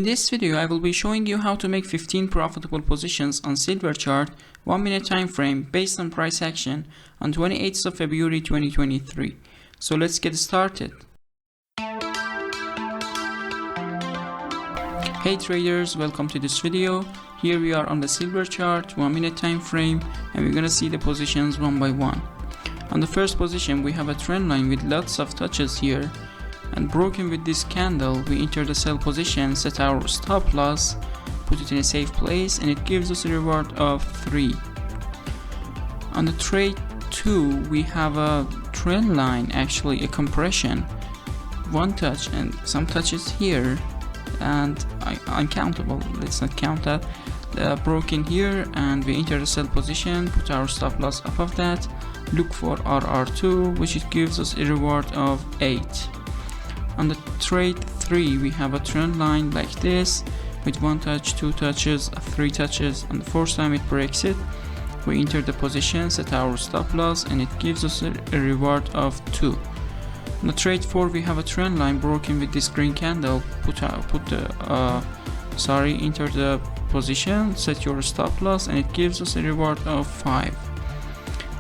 In this video, I will be showing you how to make 15 profitable positions on silver chart 1 minute time frame based on price action on 28th of February 2023. So let's get started. Hey traders, welcome to this video. Here we are on the silver chart 1 minute time frame and we're gonna see the positions one by one. On the first position, we have a trend line with lots of touches here. And broken with this candle, we enter the sell position, set our stop loss, put it in a safe place, and it gives us a reward of 3. On the trade 2, we have a trend line, actually a compression, one touch and some touches here, and uncountable. Let's not count that. Broken here, and we enter the sell position, put our stop loss above that, look for RR2, which it gives us a reward of 8. On the trade 3, we have a trend line like this with 1 touch, 2 touches, 3 touches, and the fourth time it breaks it, we enter the position, set our stop loss, and it gives us a reward of 2. On the trade 4, we have a trend line broken with this green candle, enter the position, set your stop loss, and it gives us a reward of 5.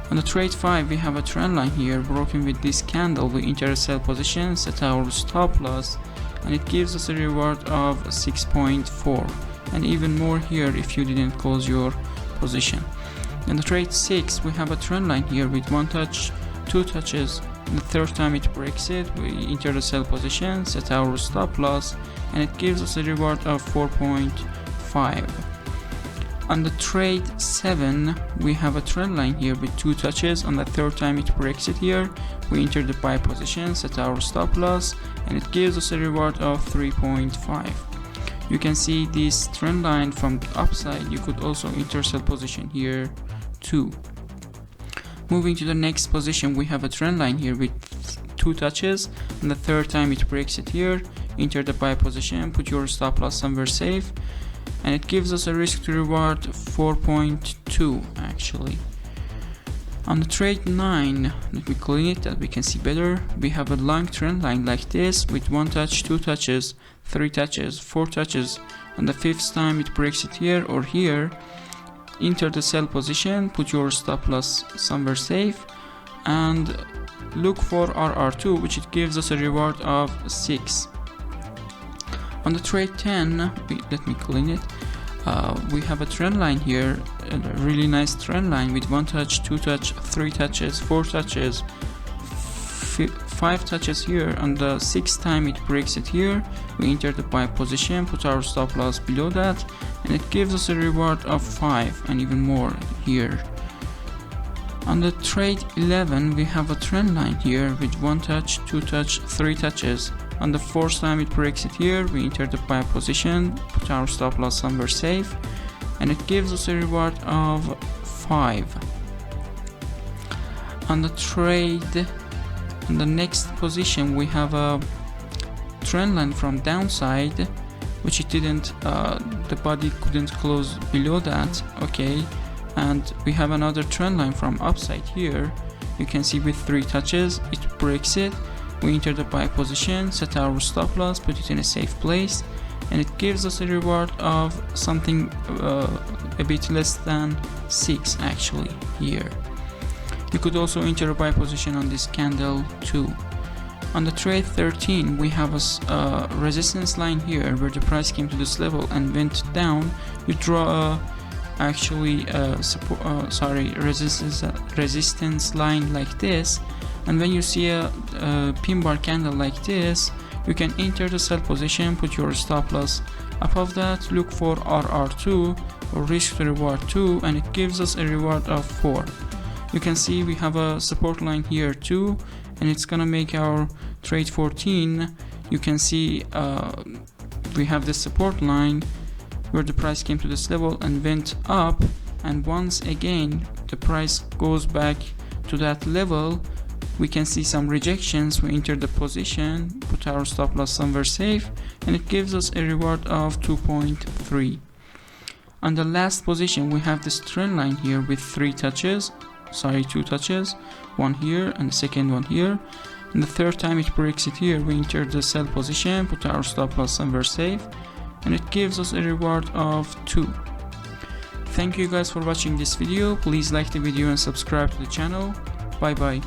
On the trade 5, we have a trend line here broken with this candle, we enter a sell position, set our stop loss, and it gives us a reward of 6.4, and even more here if you didn't close your position. In the trade 6, we have a trend line here with 1 touch, 2 touches, and the third time it breaks it, we enter the sell position, set our stop loss, and it gives us a reward of 4.5. On the trade 7, we have a trend line here with 2 touches. On the third time it breaks it here, we enter the buy position, set our stop loss, and it gives us a reward of 3.5. You can see this trend line from the upside. You could also enter sell position here too. Moving to the next position, we have a trend line here with 2 touches. On the third time it breaks it here, enter the buy position, put your stop loss somewhere safe, and it gives us a risk to reward 4.2 actually. On the trade 9, let me clean it that we can see better. We have a long trend line like this with 1 touch, 2 touches, 3 touches, 4 touches. On the fifth time it breaks it here or here, enter the sell position, put your stop loss somewhere safe, and look for RR2, which it gives us a reward of 6. On the trade 10, let me clean it. We have a trend line here, a really nice trend line with 1 touch, 2 touch, 3 touches, 4 touches, 5 touches here. On the sixth time it breaks it here, we enter the buy position, put our stop loss below that, and it gives us a reward of 5 and even more here. On the trade 11, we have a trend line here with 1 touch, 2 touch, 3 touches. On the fourth time it breaks it here, we enter the buy position, put our stop loss somewhere safe, and it gives us a reward of 5. On the trade, in the next position, we have a trend line from downside, which it didn't, the body couldn't close below that, okay. And we have another trend line from upside here. You can see with 3 touches, it breaks it. We enter the buy position, set our stop loss, put it in a safe place, and it gives us a reward of something a bit less than 6 actually here. You could also enter a buy position on this candle too. On the trade 13, we have a resistance line here where the price came to this level and went down. You draw resistance line like this, and when you see a pin bar candle like this, you can enter the sell position, put your stop loss above that, look for RR2 or risk to reward 2, and it gives us a reward of 4. You can see we have a support line here too, and it's gonna make our trade 14. You can see we have this support line where the price came to this level and went up, and once again the price goes back to that level. We can see some rejections. We enter the position, put our stop loss somewhere safe, and it gives us a reward of 2.3. On the last position, we have this trend line here with 2 touches, one here and the second one here. And the third time it breaks it here, we enter the sell position, put our stop loss somewhere safe, and it gives us a reward of 2. Thank you guys for watching this video. Please like the video and subscribe to the channel. Bye bye.